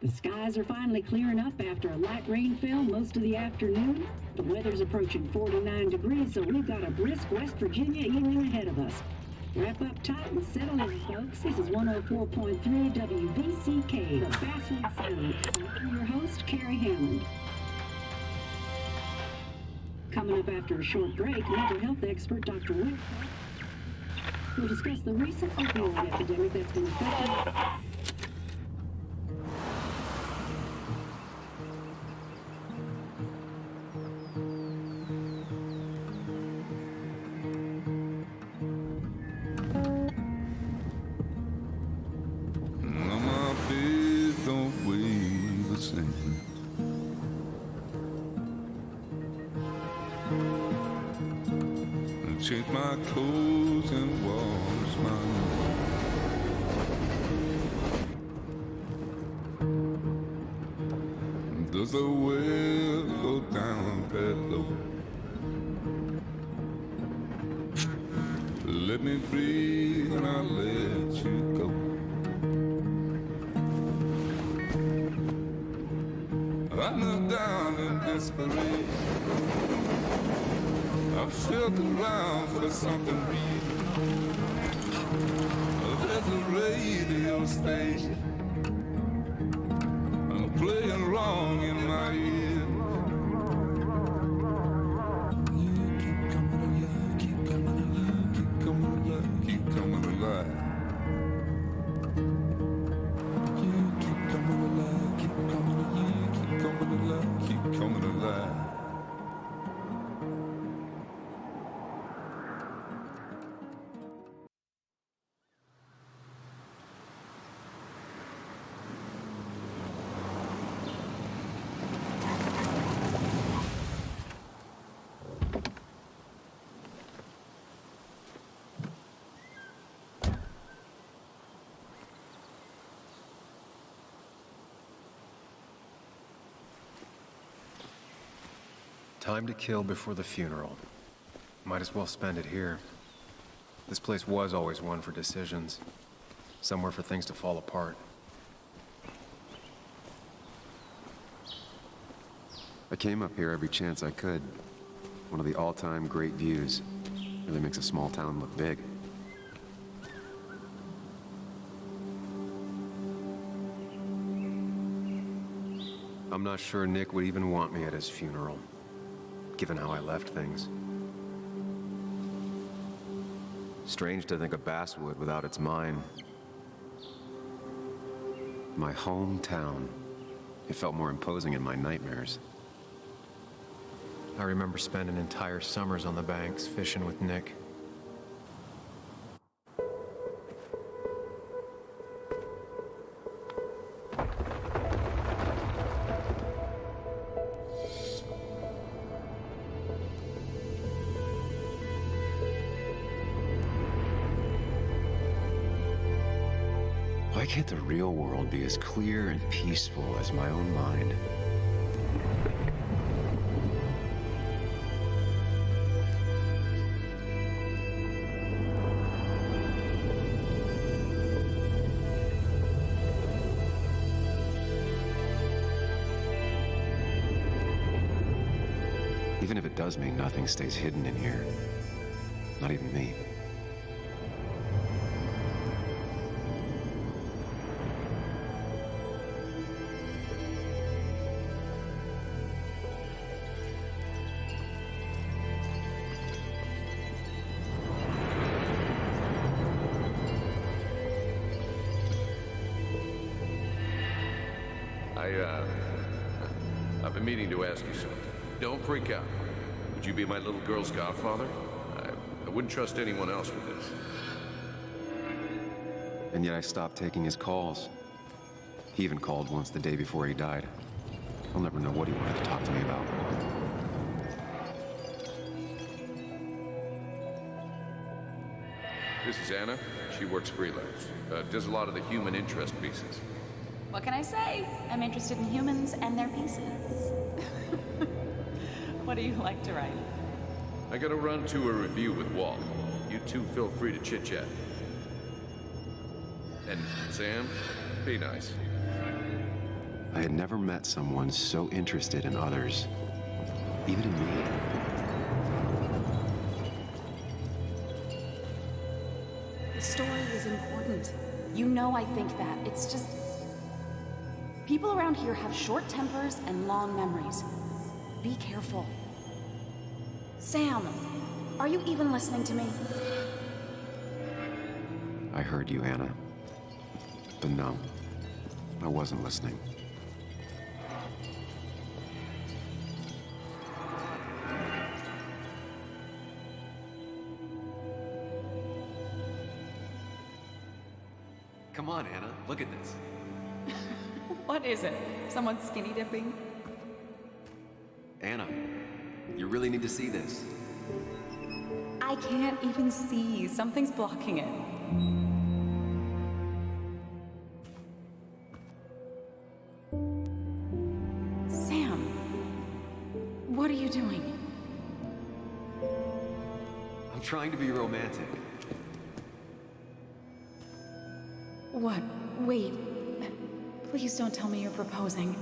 The skies are finally clearing up after a light rainfall most of the afternoon. The weather's approaching 49 degrees, so we've got a brisk West Virginia evening ahead of us. Wrap up tight and settle in, folks. This is 104.3 WVCK, the Basswood Sound. I'm your host, Carrie Hammond. Coming up after a short break, mental health expert Dr. Will will discuss the recent opioid epidemic that's been affecting... Change my clothes and wash my hands. Does the well go down that low? Let me breathe and I'll let you go. I knelt down in desperation. I felt around for something real. There's a radio station playing wrong in my ear. You keep coming alive, keep coming alive, keep coming alive, keep coming alive. You keep coming alive, keep coming alive, keep coming alive, keep coming alive. Time to kill before the funeral. Might as well spend it here. This place was always one for decisions. Somewhere for things to fall apart. I came up here every chance I could. One of the all-time great views. Really makes a small town look big. I'm not sure Nick would even want me at his funeral, given how I left things. Strange to think of Basswood without its mine. My hometown. It felt more imposing in my nightmares. I remember spending entire summers on the banks fishing with Nick. Why can't the real world be as clear and peaceful as my own mind? Even if it does mean nothing stays hidden in here. Not even me. I've been meaning to ask you something. Don't freak out. Would you be my little girl's godfather? I wouldn't trust anyone else with this. And yet I stopped taking his calls. He even called once the day before he died. I'll never know what he wanted to talk to me about. This is Anna. She works freelance. Does a lot of the human interest pieces. What can I say? I'm interested in humans and their pieces. What do you like to write? I gotta run to a review with Walt. You two feel free to chit-chat. And Sam, be nice. I had never met someone so interested in others, even in me. The story is important. You know I think that. It's just... people around here have short tempers and long memories. Be careful. Sam, are you even listening to me? I heard you, Anna. But no, I wasn't listening. Come on, Anna, look at this. What is it? Someone skinny dipping? Anna, you really need to see this. I can't even see. Something's blocking it. Sam, what are you doing? I'm trying to be romantic. What? Wait. Please don't tell me you're proposing.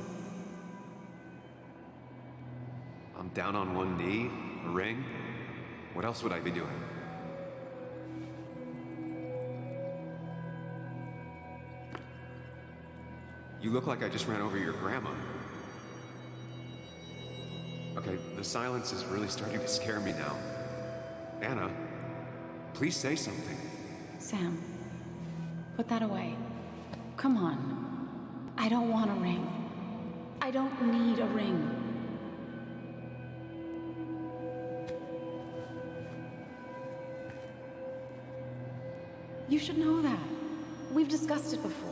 I'm down on one knee, a ring. What else would I be doing? You look like I just ran over your grandma. Okay, the silence is really starting to scare me now. Anna, please say something. Sam, put that away. Come on. I don't want a ring. I don't need a ring. You should know that. We've discussed it before.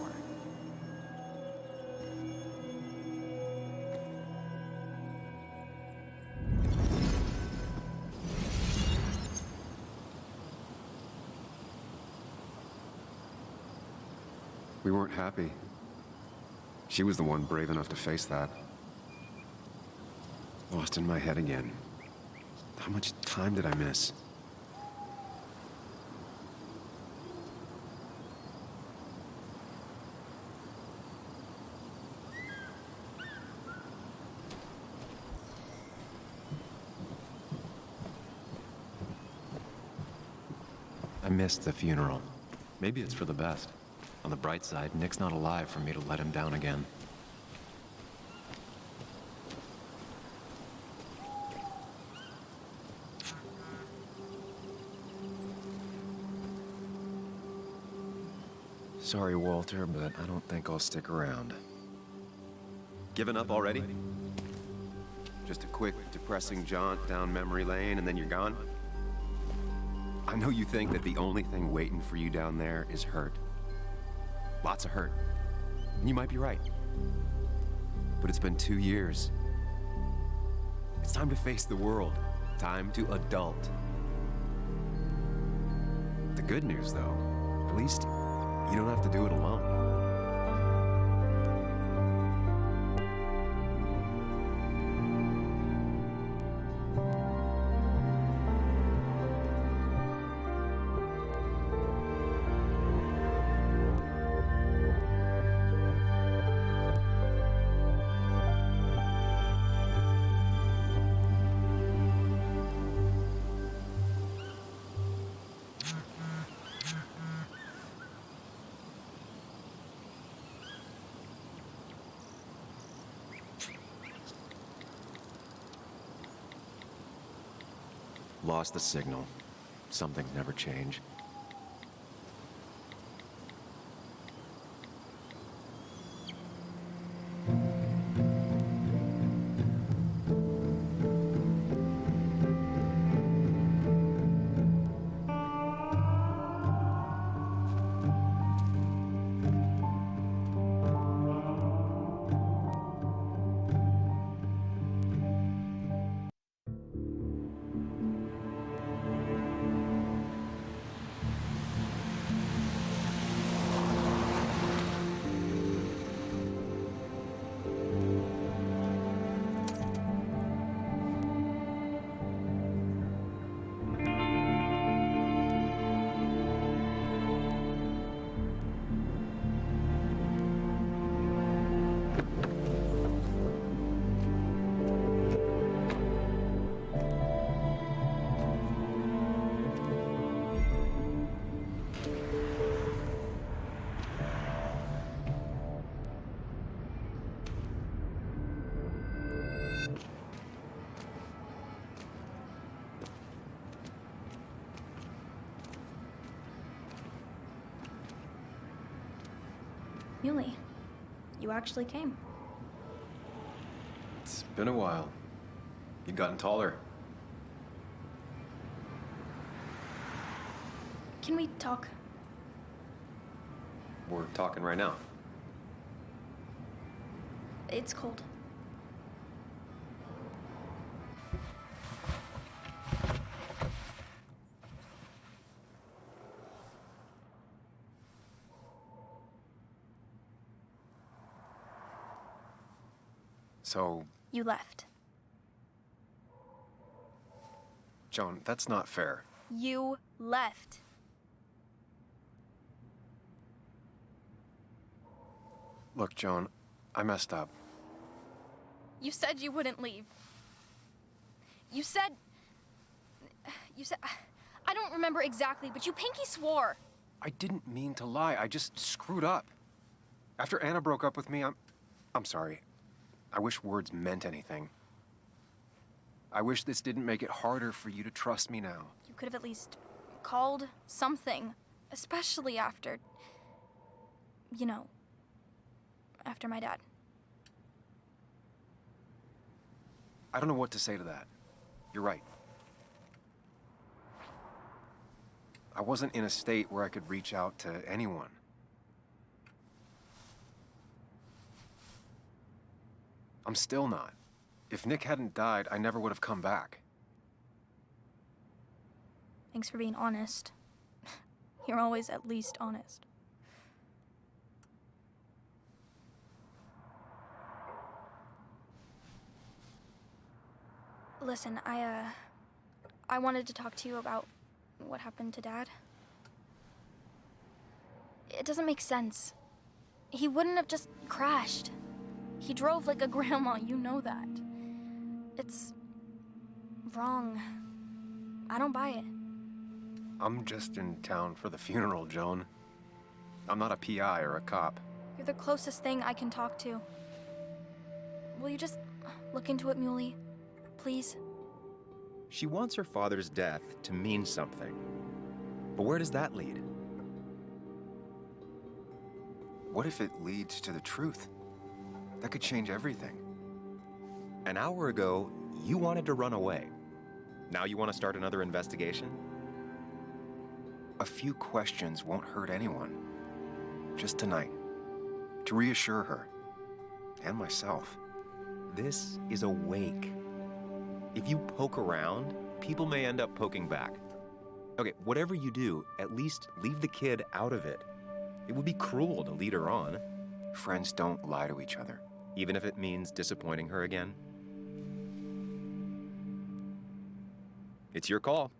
We weren't happy. She was the one brave enough to face that. Lost in my head again. How much time did I miss? I missed the funeral. Maybe it's for the best. On the bright side, Nick's not alive for me to let him down again. Sorry, Walter, but I don't think I'll stick around. Given up already? Just a quick, depressing jaunt down memory lane and then you're gone? I know you think that the only thing waiting for you down there is hurt. Lots of hurt. And you might be right. But it's been 2 years. It's time to face the world. Time to adult. The good news, though, at least you don't have to do it alone. Lost the signal. Some things never change. Muley, you actually came. It's been a while. You've gotten taller. Can we talk? We're talking right now. It's cold. So, You left. Joan, that's not fair. You left. Look, Joan, I messed up. You said you wouldn't leave. You said... I don't remember exactly, but you pinky swore. I didn't mean to lie. I just screwed up. After Anna broke up with me, I'm sorry. I wish words meant anything. I wish this didn't make it harder for you to trust me now. You could have at least called something, especially after... you know, after my dad. I don't know what to say to that. You're right. I wasn't in a state where I could reach out to anyone. I'm still not. If Nick hadn't died, I never would have come back. Thanks for being honest. You're always at least honest. Listen, I wanted to talk to you about what happened to Dad. It doesn't make sense. He wouldn't have just crashed. He drove like a grandma, you know that. It's wrong. I don't buy it. I'm just in town for the funeral, Joan. I'm not a PI or a cop. You're the closest thing I can talk to. Will you just look into it, Muley? Please? She wants her father's death to mean something. But where does that lead? What if it leads to the truth? That could change everything. An hour ago, you wanted to run away. Now you want to start another investigation? A few questions won't hurt anyone. Just tonight. To reassure her. And myself. This is a wake. If you poke around, people may end up poking back. Okay, whatever you do, at least leave the kid out of it. It would be cruel to lead her on. Friends don't lie to each other. Even if it means disappointing her again. It's your call.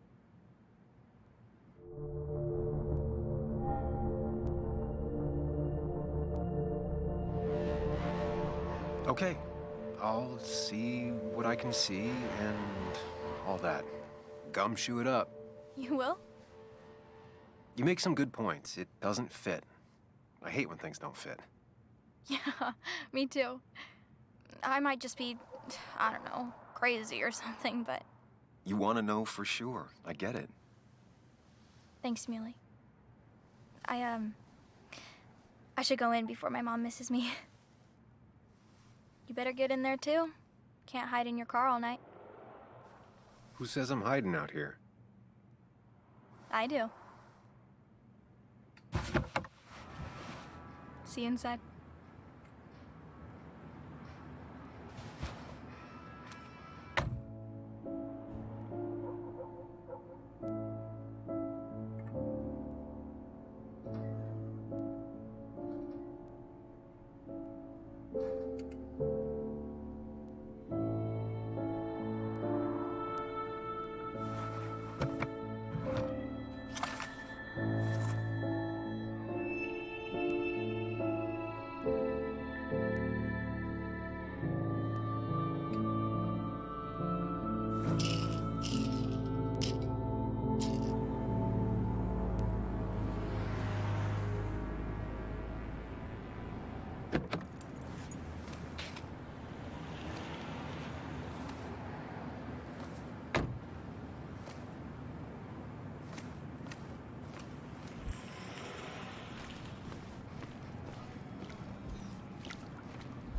Okay. I'll see what I can see and all that. Gumshoe it up. You will? You make some good points. It doesn't fit. I hate when things don't fit. Yeah, me too. I might just be, I don't know, crazy or something, but... You want to know for sure. I get it. Thanks, Muley. I should go in before my mom misses me. You better get in there, too. Can't hide in your car all night. Who says I'm hiding out here? I do. See you inside.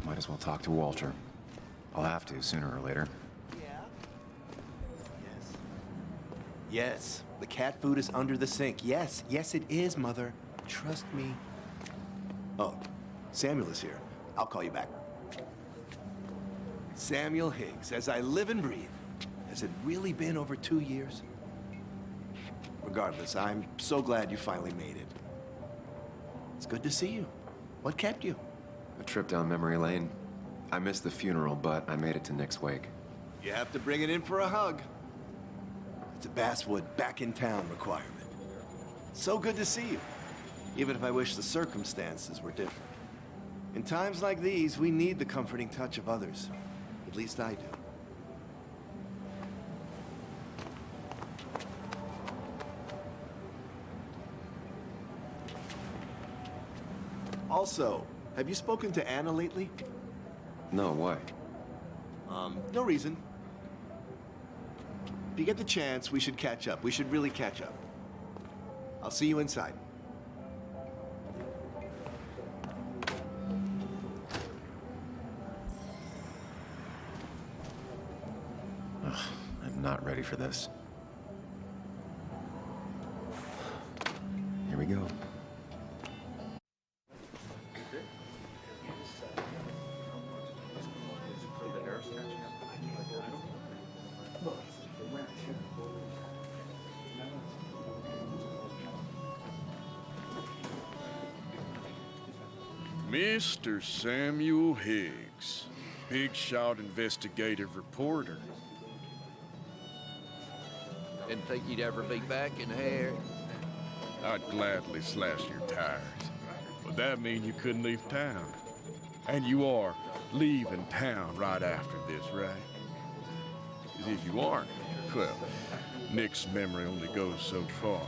Might as well talk to Walter. I'll have to, sooner or later. Yes, the cat food is under the sink. Yes, yes it is, Mother. Trust me. Oh, Samuel is here. I'll call you back. Samuel Higgs, as I live and breathe. Has it really been over 2 years? Regardless, I'm so glad you finally made it. It's good to see you. What kept you? A trip down memory lane. I missed the funeral, but I made it to Nick's wake. You have to bring it in for a hug. It's a Basswood back in town requirement. So good to see you, even if I wish the circumstances were different. In times like these, we need the comforting touch of others. At least I do. Also, have you spoken to Anna lately? No, why? No reason. If you get the chance, we should catch up. We should really catch up. I'll see you inside. I'm not ready for this. Here we go. Mr. Samuel Higgs, big shot investigative reporter. Didn't think you'd ever be back in here. I'd gladly slash your tires, but that mean you couldn't leave town. And you are leaving town right after this, right? 'Cause if you aren't, well, Nick's memory only goes so far.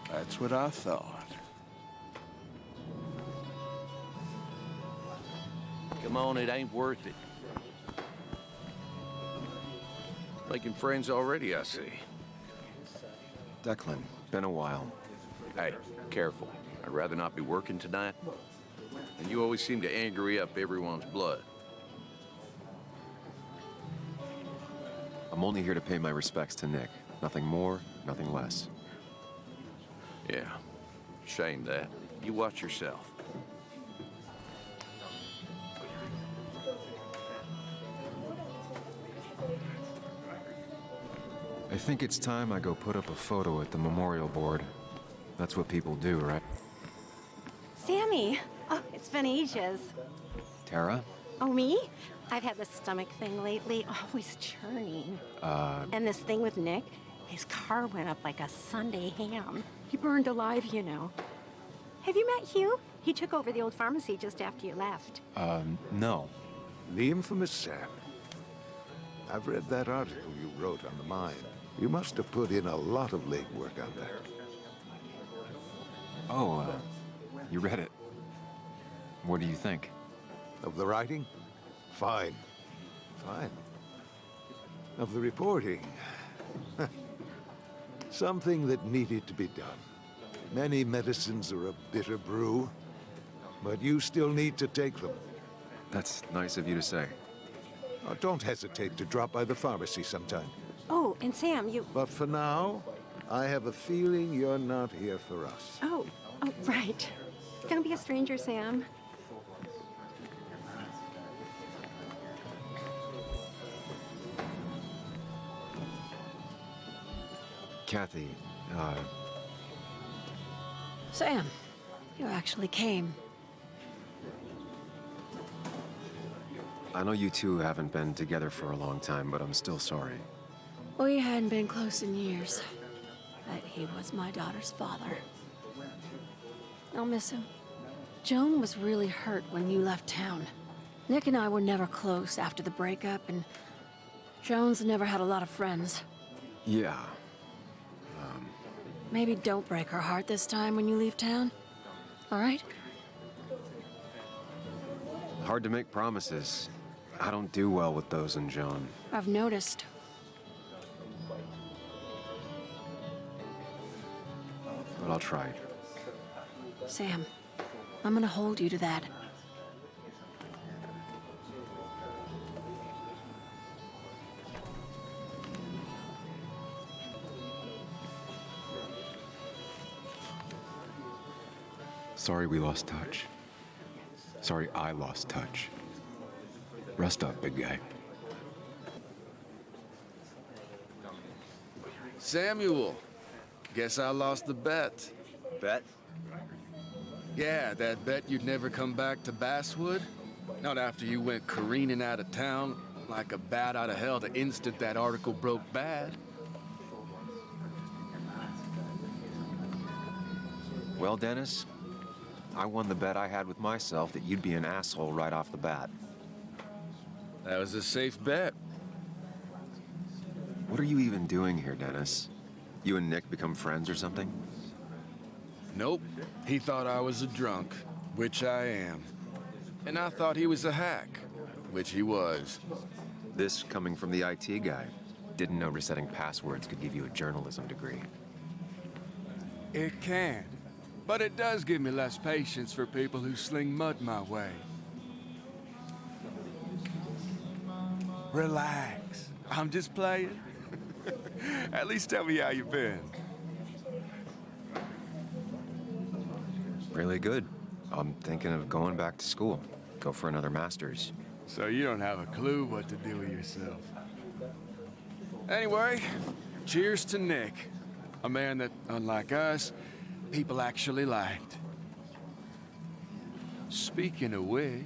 That's what I thought. Come on, it ain't worth it. Making friends already, I see. Declan, been a while. Hey, careful. I'd rather not be working tonight. And you always seem to angry up everyone's blood. I'm only here to pay my respects to Nick. Nothing more, nothing less. Yeah, shame that. You watch yourself. I think it's time I go put up a photo at the memorial board. That's what people do, right? Sammy! Oh, it's been ages. Tara? Oh, me? I've had the stomach thing lately, always churning. And this thing with Nick, his car went up like a Sunday ham. He burned alive, you know. Have you met Hugh? He took over the old pharmacy just after you left. No. The infamous Sam. I've read that article you wrote on the mine. You must have put in a lot of legwork on that. Oh, you read it. What do you think? Of the writing? Fine. Fine. Of the reporting? Something that needed to be done. Many medicines are a bitter brew, but you still need to take them. That's nice of you to say. Oh, don't hesitate to drop by the pharmacy sometime. Oh, and Sam, you... But for now, I have a feeling you're not here for us. Oh, right. Don't be a stranger, Sam. Kathy, Sam, you actually came. I know you two haven't been together for a long time, but I'm still sorry. We hadn't been close in years, but he was my daughter's father. I'll miss him. Joan was really hurt when you left town. Nick and I were never close after the breakup, and Joan's never had a lot of friends. Yeah. Maybe don't break her heart this time when you leave town, all right? Hard to make promises. I don't do well with those in Joan. I've noticed. But I'll try. Sam, I'm gonna hold you to that. Sorry we lost touch. Sorry I lost touch. Rest up, big guy. Samuel, guess I lost the bet. Bet? Yeah, that bet you'd never come back to Basswood? Not after you went careening out of town like a bat out of hell the instant that article broke bad. Well, Dennis, I won the bet I had with myself that you'd be an asshole right off the bat. That was a safe bet. What are you even doing here, Dennis? You and Nick become friends or something? Nope. He thought I was a drunk, which I am. And I thought he was a hack, which he was. This coming from the IT guy. Didn't know resetting passwords could give you a journalism degree. It can. But it does give me less patience for people who sling mud my way. Relax. I'm just playing. At least tell me how you been. Really good. I'm thinking of going back to school. Go for another master's. So you don't have a clue what to do with yourself. Anyway, cheers to Nick. A man that, unlike us, people actually liked. Speaking of which...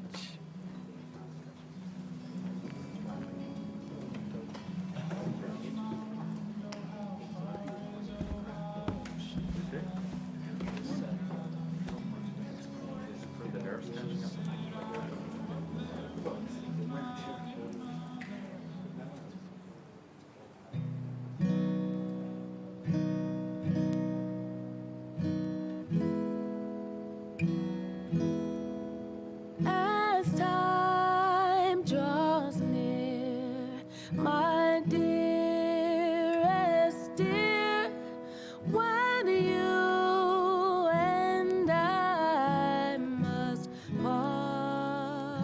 As time draws near, my dearest dear, when you and I must part,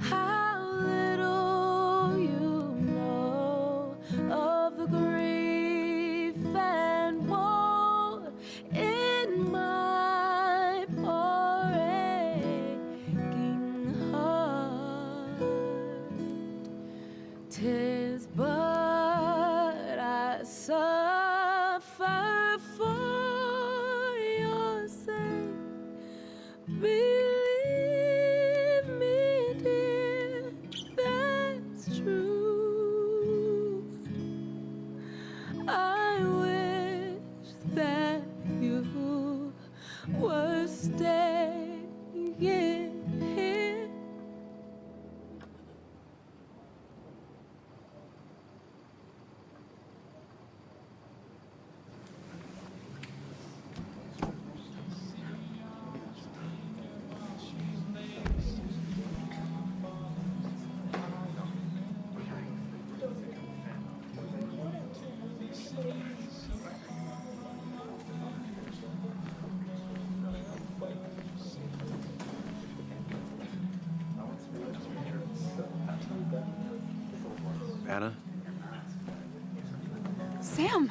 how little you know of the grief and woe in my poor aching heart. 'Tis but I suffer for your sake. Believe me, dear, that's true. I wish that you were staying here. Anna? Sam!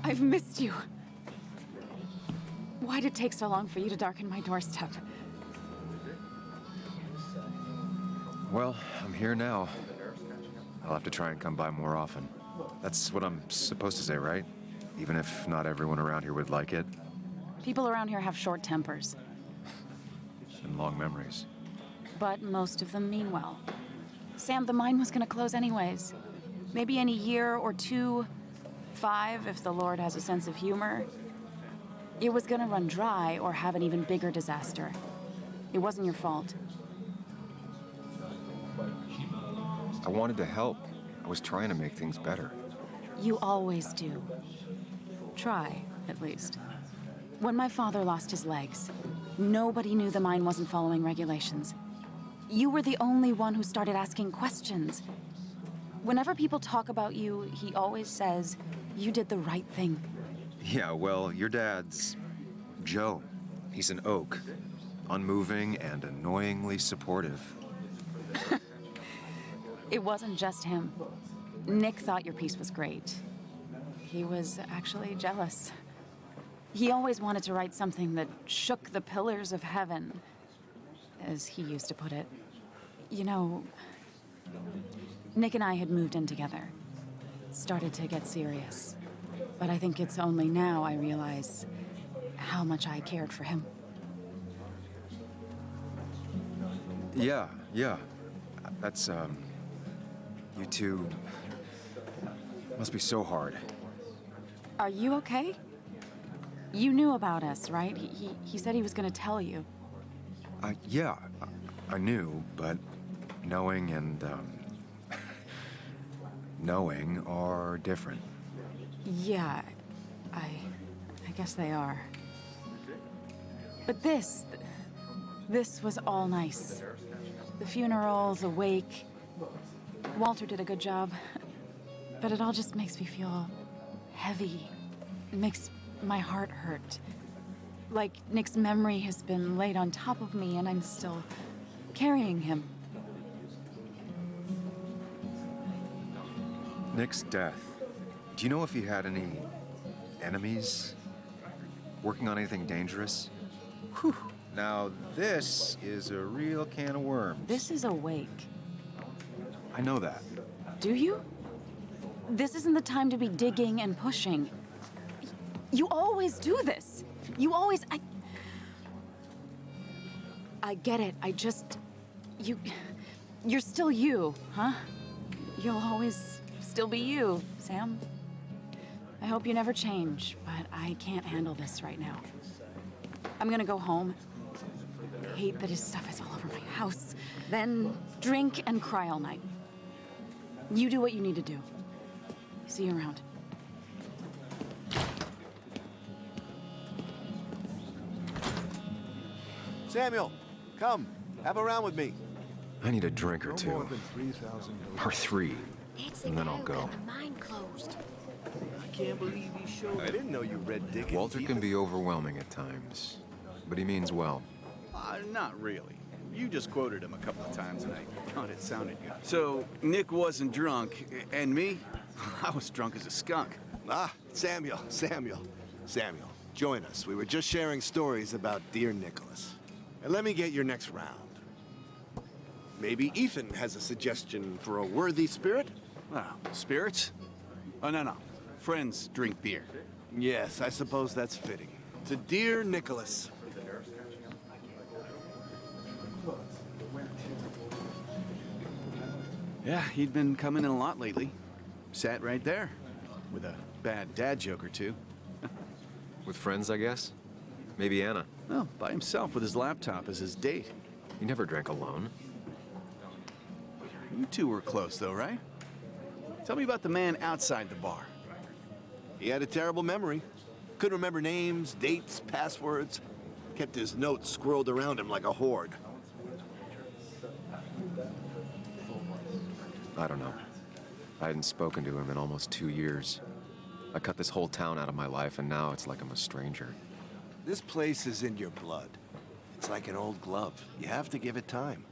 I've missed you. Why'd it take so long for you to darken my doorstep? Well, I'm here now. I'll have to try and come by more often. That's what I'm supposed to say, right? Even if not everyone around here would like it. People around here have short tempers, And long memories. but most of them mean well. Sam, the mine was gonna close anyways. Maybe in a year or 2, 5 if the Lord has a sense of humor. It was gonna run dry or have an even bigger disaster. It wasn't your fault. I wanted to help. I was trying to make things better. You always do. Try, at least. When my father lost his legs, nobody knew the mine wasn't following regulations. You were the only one who started asking questions. Whenever people talk about you, he always says, you did the right thing. Yeah, well, your dad's Joe. He's an oak. Unmoving and annoyingly supportive. It wasn't just him. Nick thought your piece was great. He was actually jealous. He always wanted to write something that shook the pillars of heaven, as he used to put it. You know, Nick and I had moved in together. Started to get serious. But I think it's only now I realize how much I cared for him. Yeah. That's, you two must be so hard. Are you okay? You knew about us, right? He said he was gonna tell you. Yeah, I knew, but knowing and, knowing are different. Yeah, I guess they are. But this was all nice. The funeral, the wake. Walter did a good job. But it all just makes me feel heavy. It makes my heart hurt. Like Nick's memory has been laid on top of me and I'm still carrying him. Nick's death. Do you know if he had any enemies? Working on anything dangerous? Whew. Now, this is a real can of worms. This is a wake. I know that. Do you? This isn't the time to be digging and pushing. You always do this. You always... I get it. You're still you, huh? You'll always still be you, Sam. I hope you never change, but I can't handle this right now. I'm gonna go home. I hate that his stuff is all over my house. Then drink and cry all night. You do what you need to do. See you around. Samuel, come. Have a round with me. I need a drink or No two. more than 3,000. Or three. And then I'll go. Mind closed. I can't believe he showed. I didn't know you read Dickens. Walter can be overwhelming at times, but he means well. Not really. You just quoted him a couple of times and I thought it sounded good. So, Nick wasn't drunk, and me? I was drunk as a skunk. Samuel, join us. We were just sharing stories about dear Nicholas. And let me get your next round. Maybe Ethan has a suggestion for a worthy spirit? Spirits? Oh, no. Friends drink beer. Yes, I suppose that's fitting. To dear Nicholas. Yeah, he'd been coming in a lot lately. Sat right there, with a bad dad joke or two. With friends, I guess? Maybe Anna. Well, by himself with his laptop as his date. He never drank alone. You two were close, though, right? Tell me about the man outside the bar. He had a terrible memory. Couldn't remember names, dates, passwords. Kept his notes squirreled around him like a hoard. I don't know. I hadn't spoken to him in almost 2 years. I cut this whole town out of my life, and now it's like I'm a stranger. This place is in your blood. It's like an old glove. You have to give it time.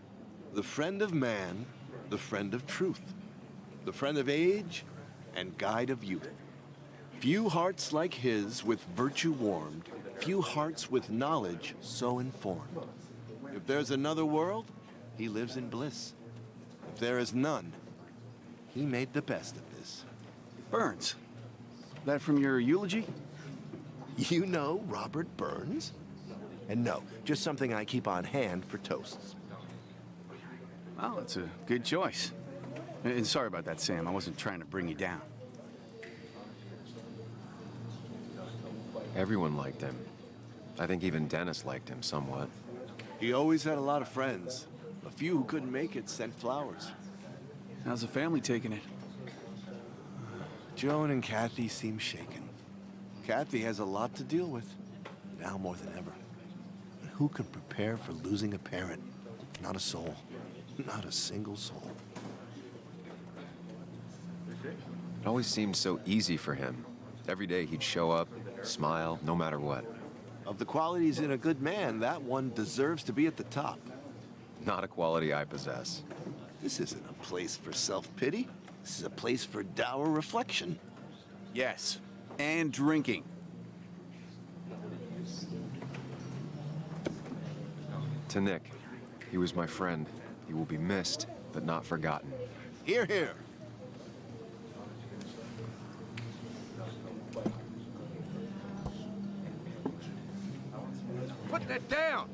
The friend of man, the friend of truth. The friend of age, and guide of youth. Few hearts like his with virtue warmed, few hearts with knowledge so informed. If there's another world, he lives in bliss. If there is none, he made the best of this. Burns. That from your eulogy? You know Robert Burns? And no, just something I keep on hand for toasts. Well, it's a good choice. And sorry about that, Sam. I wasn't trying to bring you down. Everyone liked him. I think even Dennis liked him somewhat. He always had a lot of friends. A few who couldn't make it sent flowers. How's the family taking it? Joan and Kathy seem shaken. Kathy has a lot to deal with, now more than ever. And who can prepare for losing a parent? not a soul. Not a single soul. It always seemed so easy for him. Every day he'd show up, smile, no matter what. Of the qualities in a good man, that one deserves to be at the top. Not a quality I possess. This isn't a place for self-pity. This is a place for dour reflection. Yes, and drinking. To Nick, he was my friend. He will be missed, but not forgotten. Hear, hear. Put that down!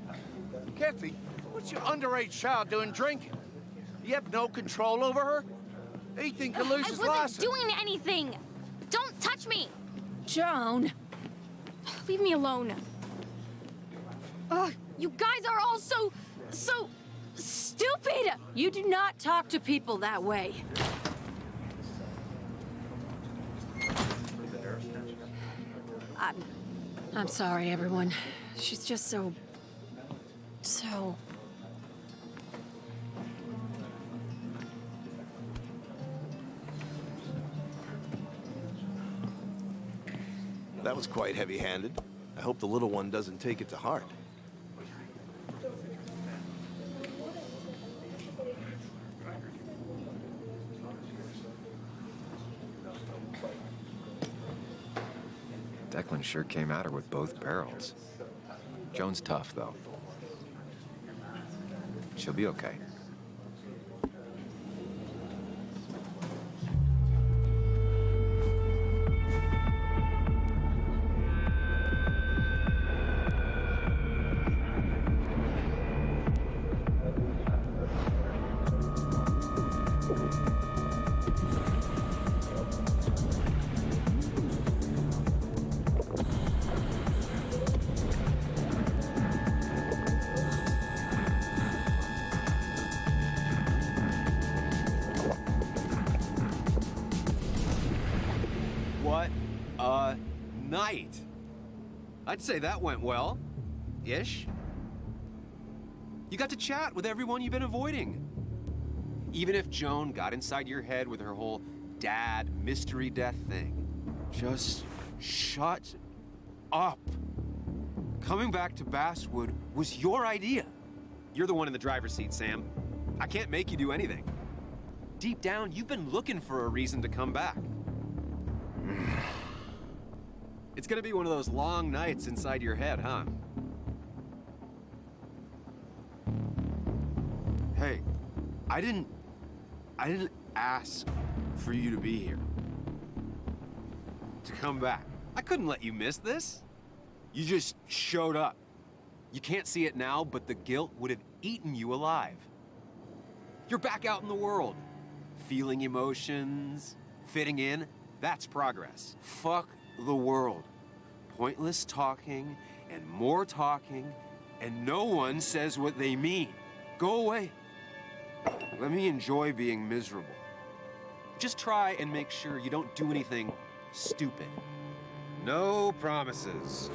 Kathy, what's your underage child doing drinking? You have no control over her? Anything can lose his license. I wasn't doing anything! Don't touch me! Joan! Leave me alone. Ugh, you guys are all so stupid! You do not talk to people that way. I'm sorry, everyone. She's just so... That was quite heavy-handed. I hope the little one doesn't take it to heart. Declan sure came at her with both barrels. Joan's tough, though. She'll be okay. What a night! I'd say that went well. Ish. You got to chat with everyone you've been avoiding. Even if Joan got inside your head with her whole dad mystery death thing. Just shut up. Coming back to Basswood was your idea. You're the one in the driver's seat, Sam. I can't make you do anything. Deep down, you've been looking for a reason to come back. It's gonna be one of those long nights inside your head, huh? Hey, I didn't ask for you to be here. To come back. I couldn't let you miss this. You just showed up. You can't see it now, but the guilt would have eaten you alive. You're back out in the world. Feeling emotions, fitting in. That's progress. Fuck the world. Pointless talking and more talking, and no one says what they mean. Go away. Let me enjoy being miserable. Just try and make sure you don't do anything stupid. No promises.